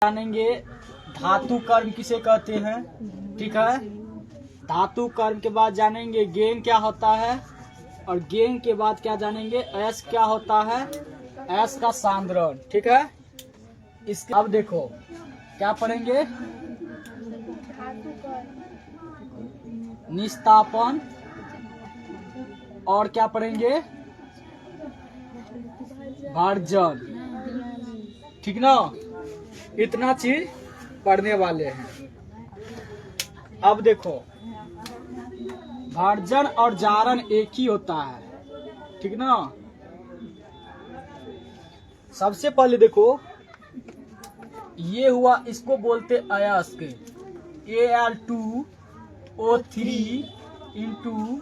जानेंगे धातु कर्म किसे कहते हैं। ठीक है, धातु कर्म के बाद जानेंगे गेंग क्या होता है, और गेंग के बाद क्या जानेंगे एस क्या होता है, एस का सांद्रण। ठीक है, इसके अब देखो क्या पढ़ेंगे, निस्तापन, और क्या पढ़ेंगे भर्जन। ठीक ना, इतना चीज पढ़ने वाले हैं। अब देखो भर्जन और जारण एक ही होता है। ठीक ना, सबसे पहले देखो ये हुआ, इसको बोलते अयस्क, Al2O3 इंटू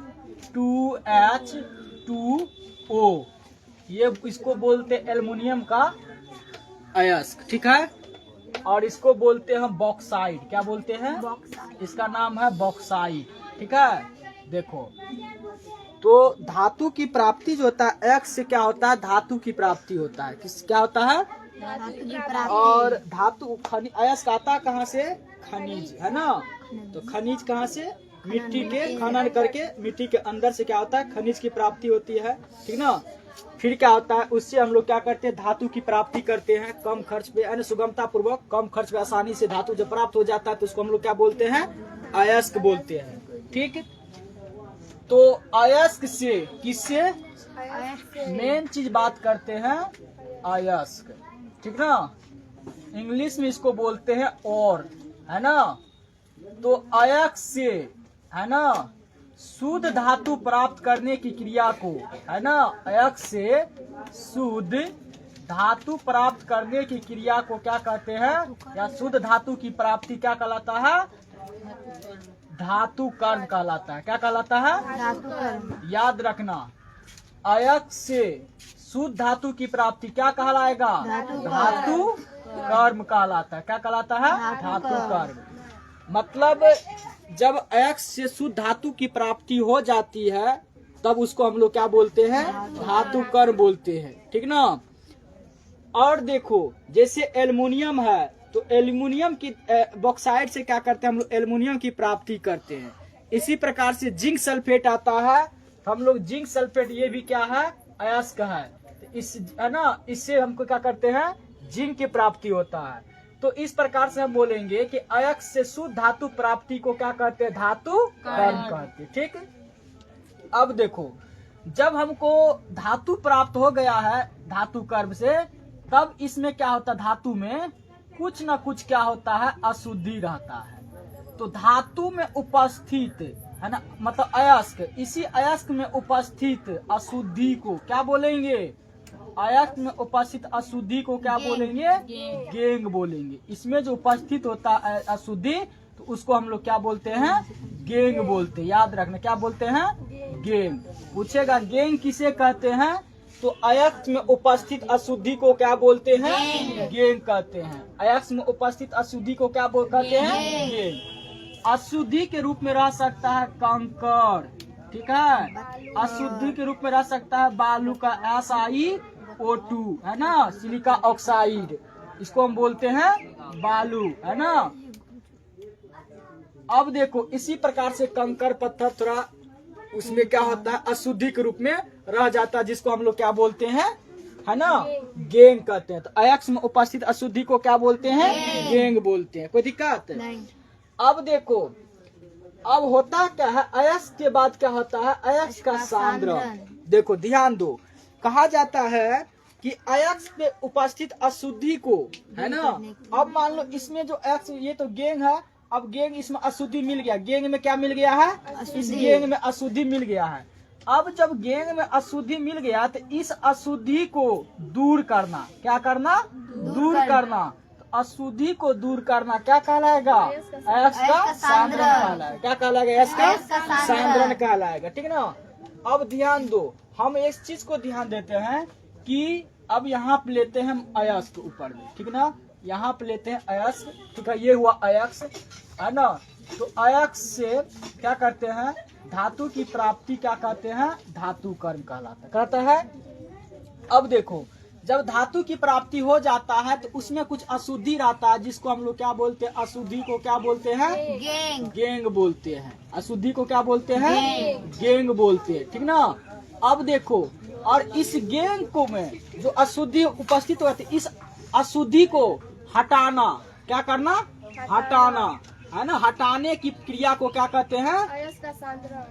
2H2O, ये इसको बोलते एल्युमिनियम का अयस्क। ठीक है, और इसको बोलते हैं बॉक्साइड। क्या बोलते हैं, इसका नाम है बॉक्साइड। ठीक है, देखो तो धातु की प्राप्ति जो होता है एक्स से क्या होता है, धातु की प्राप्ति होता है। किस क्या होता है, धातु की प्राप्ति। और धातु अयस्क आता कहाँ से, खनिज, है ना। तो खनिज कहाँ से, मिट्टी के खनन करके मिट्टी के अंदर से क्या होता है खनिज की प्राप्ति होती है। ठीक ना, फिर क्या होता है उससे हम लोग क्या करते हैं, धातु की प्राप्ति करते हैं कम खर्च पे, यानी सुगमता पूर्वक कम खर्च पे आसानी से धातु जब प्राप्त हो जाता है तो उसको हम लोग क्या बोलते हैं, अयस्क बोलते हैं। ठीक, तो अयस्क से किससे, मेन चीज बात करते हैं अयस्क। ठीक ना, इंग्लिश में इसको बोलते हैं और, है ना। तो अयस्क से, है ना, शुद्ध धातु प्राप्त करने की क्रिया को, है ना, अयस्क से शुद्ध धातु प्राप्त करने की क्रिया को क्या कहते हैं, या शुद्ध धातु की प्राप्ति क्या कहलाता है, धातु कर्म कहलाता है। क्या कहलाता है, धातु कर्म। याद रखना, अयस्क से शुद्ध धातु की प्राप्ति क्या कहलाएगा, धातु कर्म कहलाता है। क्या कहलाता है, धातु कर्म। मतलब जब अयस्क से शुद्ध धातु की प्राप्ति हो जाती है तब उसको हम लोग क्या बोलते हैं, धातु कर्म बोलते हैं। ठीक ना, और देखो जैसे एल्युमिनियम है तो एल्युमिनियम की बॉक्साइड से क्या करते हैं हम लोग, एल्युमिनियम की प्राप्ति करते हैं। इसी प्रकार से जिंक सल्फेट आता है तो हम लोग जिंक सल्फेट, ये भी क्या है, अयस्क है। तो इस, है ना, इससे हमको क्या करते हैं, जिंक की प्राप्ति होता है। तो इस प्रकार से हम बोलेंगे कि अयस्क से शुद्ध धातु प्राप्ति को क्या कहते हैं, धातु कर्म कहते हैं। ठीक, अब देखो जब हमको धातु प्राप्त हो गया है धातु कर्म से, तब इसमें क्या होता है, धातु में कुछ न कुछ क्या होता है, अशुद्धि रहता है। तो धातु में उपस्थित, है ना, मतलब अयस्क, इसी अयस्क में उपस्थित अशुद्धि को क्या बोलेंगे, अयस्क में उपस्थित अशुद्धि को क्या बोलेंगे, गेंग बोलेंगे। इसमें जो उपस्थित होता है अशुद्धि तो उसको हम लोग क्या बोलते हैं, गेंग बोलते हैं। याद रखना क्या बोलते हैं, गेंग। पूछेगा गेंग किसे कहते हैं, तो अयस्क में उपस्थित अशुद्धि को क्या बोलते हैं, गेंग कहते हैं। अयस्क में उपस्थित अशुद्धि को क्या कहते हैं, गेंग। अशुद्धि के रूप में रह सकता है कंकड़, ठीक है, अशुद्धि के रूप में रह सकता है बालू का SiO2, है ना, सिलिका ऑक्साइड, इसको हम बोलते हैं बालू, है ना। अब देखो इसी प्रकार से कंकड़ पत्थर थोड़ा उसमें क्या होता है, अशुद्धि के रूप में रह जाता है, जिसको हम लोग क्या बोलते हैं, है ना, गेंग कहते हैं। तो अयस्क में उपस्थित अशुद्धि को क्या बोलते हैं, गेंग बोलते हैं। कोई दिक्कत नहीं। अब देखो अब होता क्या है, अयस्क के बाद क्या होता है, अयस्क का सांद्रण। देखो ध्यान दो, कहा जाता है कि अयस्क में उपस्थित अशुद्धि को, है ना, अब मान लो इसमें जो अयस्क, ये तो गेंग है, अब गेंग इसमें अशुद्धि मिल गया, गेंग में क्या मिल गया है, इस गेंग में अशुद्धि मिल गया है। अब जब गेंग में अशुद्धि मिल गया तो इस अशुद्धि को दूर करना, क्या करना, दूर करना। तो अशुद्धि को दूर करना क्या कहलाएगा, अयस्क का सांद्रण कहलाएगा। क्या कहलाएगा, अयस्क का सांद्रण कहलाएगा। ठीक ना, अब ध्यान दो, हम इस चीज को ध्यान देते हैं कि अब यहाँ पे लेते हैं हम अयस्क ऊपर में, ठीक ना, यहाँ पे लेते हैं अयस्क, ठीक है, ये हुआ अयस्क, है ना। तो अयस्क से क्या करते हैं, धातु की प्राप्ति क्या कहते हैं, धातु कर्म कहलाता है। अब देखो जब धातु की प्राप्ति हो जाता है तो उसमें कुछ अशुद्धि रहता है, जिसको हम लोग क्या बोलते हैं, अशुद्धि को क्या बोलते हैं, गेंग। गेंग बोलते हैं। अशुद्धि को क्या बोलते हैं, गेंग। गेंग बोलते हैं, ठीक ना। अब देखो, और इस गेंग को में जो अशुद्धि उपस्थित होती है, इस अशुद्धि को हटाना, क्या करना, हटाना, है ना। हटाने की क्रिया को क्या कहते हैं,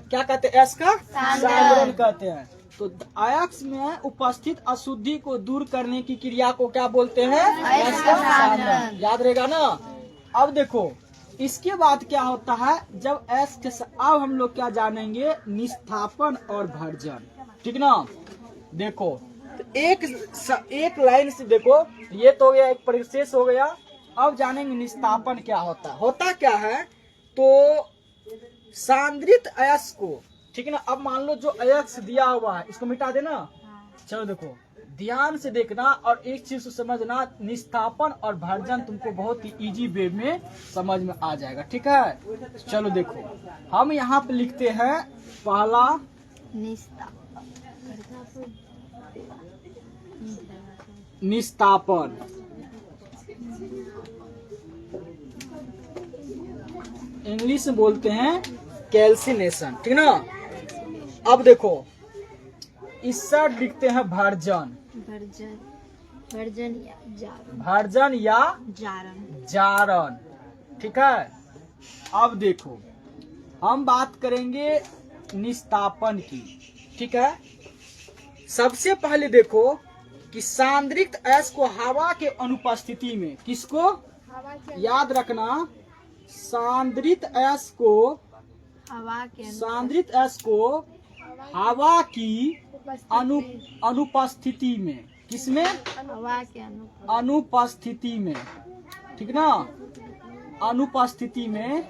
क्या कहते हैं, एस का सांद्रण कहते हैं। तो अयस्क में उपस्थित अशुद्धि को दूर करने की क्रिया को क्या बोलते हैं, एस का सांद्रण। याद रहेगा ना। अब देखो इसके बाद क्या होता है, जब एस के अब हम लोग क्या जानेंगे, निस्थापन और भर्जन, ठीक ना। देखो तो एक लाइन से देखो, ये तो हो गया, एक परिशेष हो गया। अब जानेंगे निस्थापन क्या होता है। होता क्या है, तो सांद्रित अयस्क को, ठीक है ना। अब मान लो जो अयस्क दिया हुआ है इसको मिटा देना। चलो देखो ध्यान से देखना और एक चीज को समझना, निस्थापन और भर्जन तुमको बहुत ही इजी वे में समझ में आ जाएगा, ठीक है। चलो देखो हम यहाँ पे लिखते हैं पहला निस्थापन, इंग्लिश में बोलते हैं कैल्सिनेशन, ठीक ना। अब देखो इस साइड लिखते हैं भर्जन, भर्जन या जारण, ठीक है। अब देखो हम बात करेंगे निस्थापन की, ठीक है। सबसे पहले देखो कि सांद्रित अयस्क को हवा के अनुपस्थिति में, किसको याद रखना, सांद्रित अयस्क को हवा की अनुपस्थिति में, किसमें, हवा के अनुपस्थिति में, ठीक ना, अनुपस्थिति में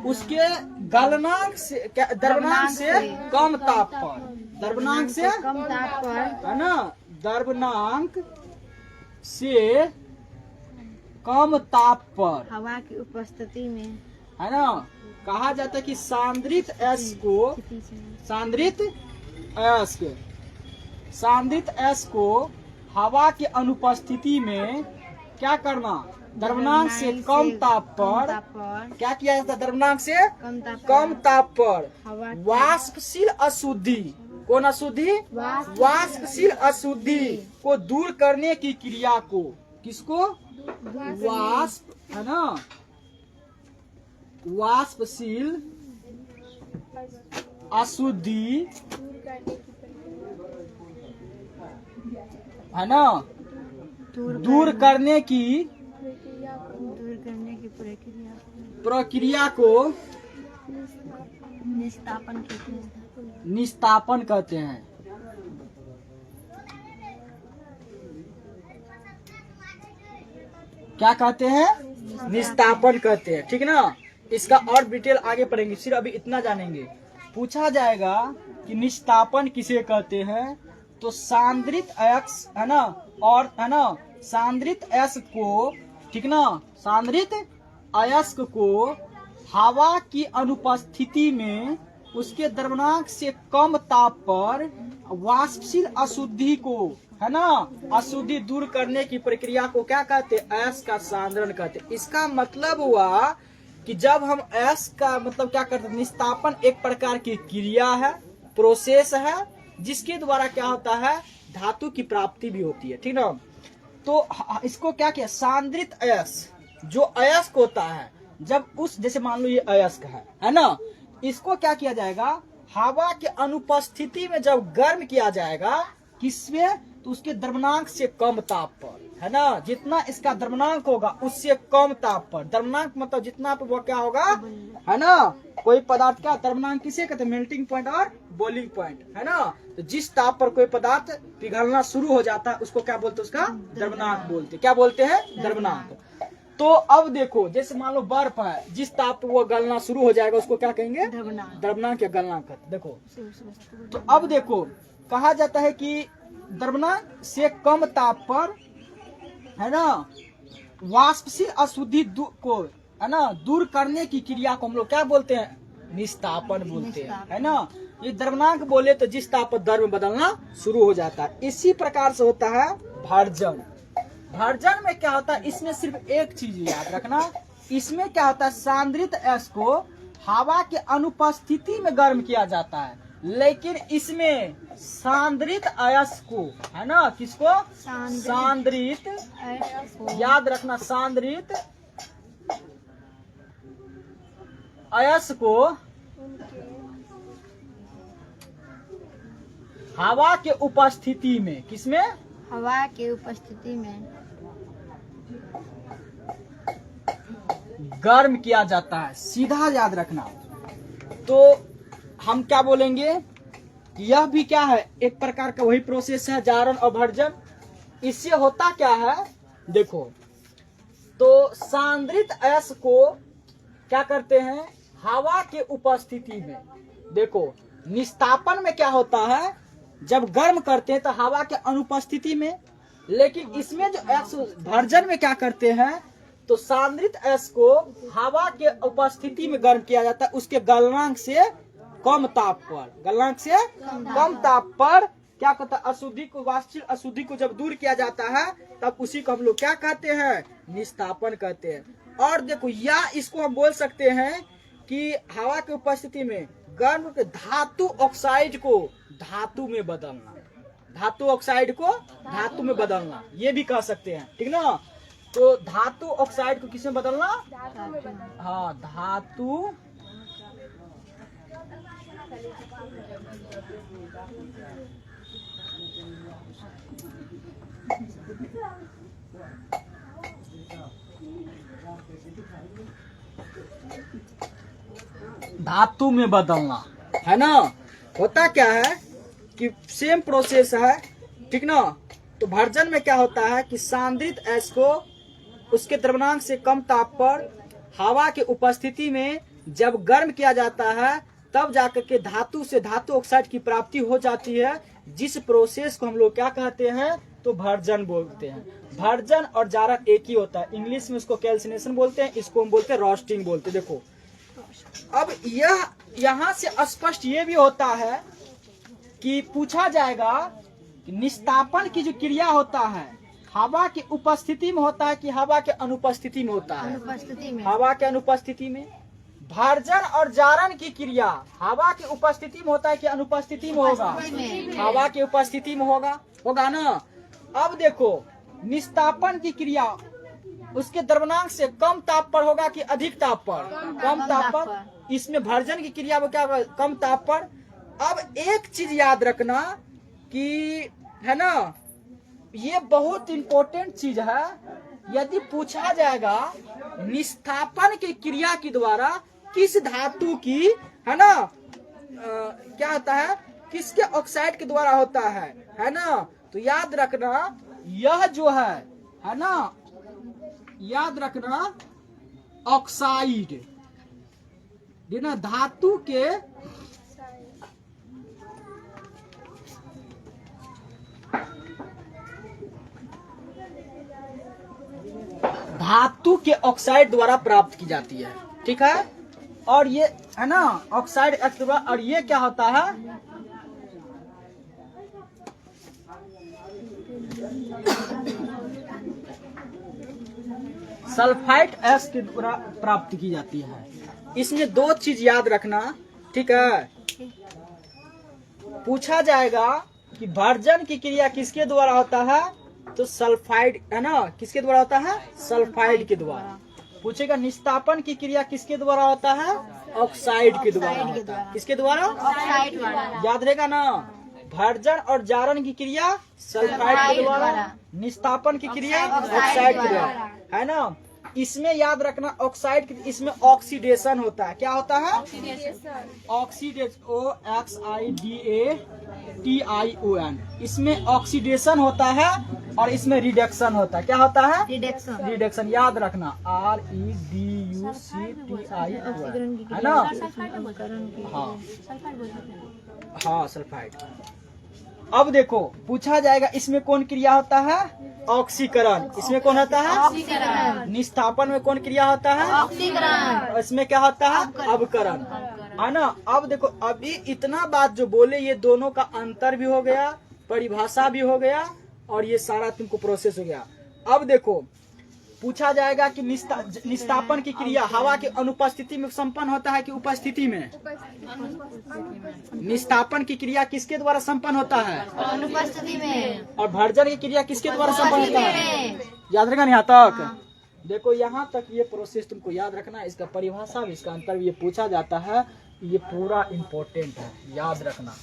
उसके गलनांक से, द्रव्यनांक से कम ताप पर, द्रव्यनांक से कम ताप पर, है ना, द्रव्यनांक से कम ताप पर हवा की उपस्थिति में, है ना, कहा जाता है कि सांद्रित अयस्क को, सांद्रित अयस्क को हवा की अनुपस्थिति में क्या करना, द्रव्यनांक से कम ताप पर क्या किया जाता है, द्रव्यनांक से कम ताप पर वाष्पशील अशुद्धि, कौन अशुद्धि, वाष्पशील अशुद्धि को दूर करने की क्रिया को, किसको, वाष्प, है ना, वाष्पशील अशुद्धि, है ना, दूर करने की प्रक्रिया को निस्थापन कहते हैं। क्या कहते हैं, निस्थापन कहते हैं, ठीक ना। इसका और डिटेल आगे पढ़ेंगे, सिर्फ अभी इतना जानेंगे। पूछा जाएगा कि निस्थापन किसे कहते हैं, तो सांद्रित अयस्क, है ना, और है ना, सांद्रित अयस्क को, ठीक ना, सांद्रित अयस्क को हवा की अनुपस्थिति में उसके द्रव्यनांक से कम ताप पर वाष्पशील अशुद्धि को, है ना, अशुद्धि दूर करने की प्रक्रिया को क्या कहते हैं, अयस्क का सांद्रण कहते हैं। इसका मतलब हुआ कि जब हम अयस्क का मतलब क्या करते हैं, निस्थापन एक प्रकार की क्रिया है, प्रोसेस है, जिसके द्वारा क्या होता है, धातु की प्राप्ति भी होती है, ठीक ना। तो इसको क्या किया, सांद्रित अयस्क, जो अयस्क होता है, जब उस, जैसे मान लो ये अयस्क है ना, इसको क्या किया जाएगा, हवा के अनुपस्थिति में जब गर्म किया जाएगा, किसमें, तो उसके द्रव्यनांक से कम ताप पर, है ना, जितना इसका द्रव्यनांक होगा उससे कम ताप पर, द्रव्यनांक मतलब जितना वो क्या होगा, है ना, कोई पदार्थ का द्रव्यनांक किसे कहते हैं, मेल्टिंग पॉइंट और बॉइलिंग पॉइंट, है ना। तो जिस ताप पर कोई पदार्थ पिघलना शुरू हो जाता है उसको क्या बोलते हैं, उसका द्रव्यनांक बोलते हैं। क्या बोलते हैं, द्रव्यनांक। तो अब देखो जैसे मान लो बर्फ है, जिस ताप पर वो गलना शुरू हो जाएगा उसको क्या कहेंगे, द्रव्यनांक या गलनांक। देखो तो अब देखो कहा जाता है कि द्रव्यनांक से कम ताप पर, है ना, वाष्पशील अशुद्धि को, है ना, दूर करने की क्रिया को हम लोग क्या बोलते हैं, निस्थापन बोलते हैं, है ना। ये द्रव्यनांक बोले तो जिस ताप पर द्रव्य बदलना शुरू हो जाता है। इसी प्रकार से होता है भर्जन। भर्जन में क्या होता है, इसमें सिर्फ एक चीज याद रखना, इसमें क्या होता है, सांद्रित एस को हवा के अनुपस्थिति में गर्म किया जाता है, लेकिन इसमें सांद्रित अयस्क को, है ना, किसको, सांद्रित, याद रखना, सांद्रित अयस्क को हवा के उपस्थिति में, किसमें, हवा की उपस्थिति में गर्म किया जाता है। सीधा याद रखना। तो हम क्या बोलेंगे, यह भी क्या है, एक प्रकार का वही प्रोसेस है, जारण और भर्जन। इससे होता क्या है, देखो, तो सांद्रित अयस्क को क्या करते हैं, हवा के उपस्थिति में, देखो निस्तापन में क्या होता है, जब गर्म करते हैं तो हवा के अनुपस्थिति में, लेकिन इसमें जो अयस्क भर्जन में क्या करते हैं, तो सांद्रित अयस्क को हवा के उपस्थिति में गर्म किया जाता है, उसके गलनांक से कम ताप पर, गलनांक से कम ताप पर क्या कहता है, अशुद्धि को, वाष्पशील अशुद्धि को जब दूर किया जाता है तब उसी को हम लोग क्या कहते हैं, निस्तापन कहते हैं। और देखो, या इसको हम बोल सकते हैं कि हवा की उपस्थिति में गर्म के धातु ऑक्साइड को धातु में बदलना, धातु ऑक्साइड को धातु में बदलना, ये भी कह सकते हैं, ठीक ना। तो धातु ऑक्साइड को किसमें बदलना, हाँ, धातु धातु में बदलना, है ना। होता क्या है कि सेम प्रोसेस है, ठीक ना। तो भर्जन में क्या होता है कि सांद्रित अयस्क को उसके द्रव्यमात्रा से कम ताप पर हवा के उपस्थिति में जब गर्म किया जाता है तब जाकर के धातु से धातु ऑक्साइड की प्राप्ति हो जाती है, जिस प्रोसेस को हम लोग क्या कहते हैं, तो भर्जन बोलते हैं। भर्जन और जारक एक ही होता है, इंग्लिश में उसको कैल्सिनेशन बोलते हैं, इसको हम बोलते हैं रोस्टिंग बोलते हैं। देखो, अब यह यहाँ से स्पष्ट ये भी होता है कि पूछा जाएगा कि निस्तापन की जो क्रिया होता है हवा की उपस्थिति में होता है कि हवा के अनुपस्थिति में होता है, अनुपस्थिति में, हवा के अनुपस्थिति में। भर्जन और जारण की क्रिया हवा की उपस्थिति में होता है कि अनुपस्थिति में होगा, हवा की उपस्थिति में होगा ना। अब देखो, निस्तापन की क्रिया उसके द्रव्यमात्रा से कम ताप पर होगा कि अधिक ताप पर, कम ताप पर। इसमें भर्जन की क्रिया वो क्या होगा, कम ताप पर। अब एक चीज याद रखना कि, है ना, ये बहुत इंपॉर्टेंट चीज है, यदि पूछा जाएगा निस्तापन की क्रिया के द्वारा किस धातु की, है ना, क्या होता है, किसके ऑक्साइड के द्वारा होता है ना, तो याद रखना यह जो है ना, याद रखना ऑक्साइड, ना, धातु के धातु के ऑक्साइड द्वारा प्राप्त की जाती है, ठीक है। और ये है ना ऑक्साइड और ये क्या होता है, सल्फाइड एस के द्वारा प्राप्त की जाती है। इसमें दो चीज याद रखना, ठीक है। पूछा जाएगा कि भर्जन की क्रिया किसके द्वारा होता है, तो सल्फाइड, है ना, किसके द्वारा होता है, सल्फाइड के द्वारा। पूछेगा निस्तापन की क्रिया किसके द्वारा होता है, ऑक्साइड के द्वारा होता है, किसके द्वारा, ऑक्साइड द्वारा। याद रहेगा ना। भर्जन और जारण की क्रिया सल्फाइड के द्वारा, निस्तापन की क्रिया ऑक्साइड के द्वारा, है ना। इसमें याद रखना ऑक्साइड, इसमें ऑक्सीडेशन होता है, क्या होता है, ऑक्सीडेशन, OXIDATION, इसमें ऑक्सीडेशन होता है और इसमें रिडक्शन होता है, क्या होता है, रिडक्शन। याद रखना REDUCTION, है ना, हाँ सल्फाइड। अब देखो, पूछा जाएगा इसमें कौन क्रिया होता है, ऑक्सीकरण। इसमें कौन होता है, निस्तापन में कौन क्रिया होता है, ऑक्सीकरण। इसमें क्या होता है, अवकरण, है ना। अब देखो, अभी इतना बात जो बोले ये दोनों का अंतर भी हो गया, परिभाषा भी हो गया और ये सारा तुमको प्रोसेस हो गया। अब देखो पूछा जाएगा कि निस्तापन की क्रिया हवा की अनुपस्थिति में संपन्न होता है कि उपस्थिति में? निस्तापन की क्रिया किसके द्वारा संपन्न होता है? अनुपस्थिति में। और भर्जन की क्रिया किसके द्वारा संपन्न होता है? याद रखना यहाँ तक। देखो यहाँ तक ये प्रोसेस तुमको याद रखना है। इसका परिभाषा भी, इसका अंतर भी ये पूछा जाता है। ये पूरा इम्पोर्टेंट है, याद रखना।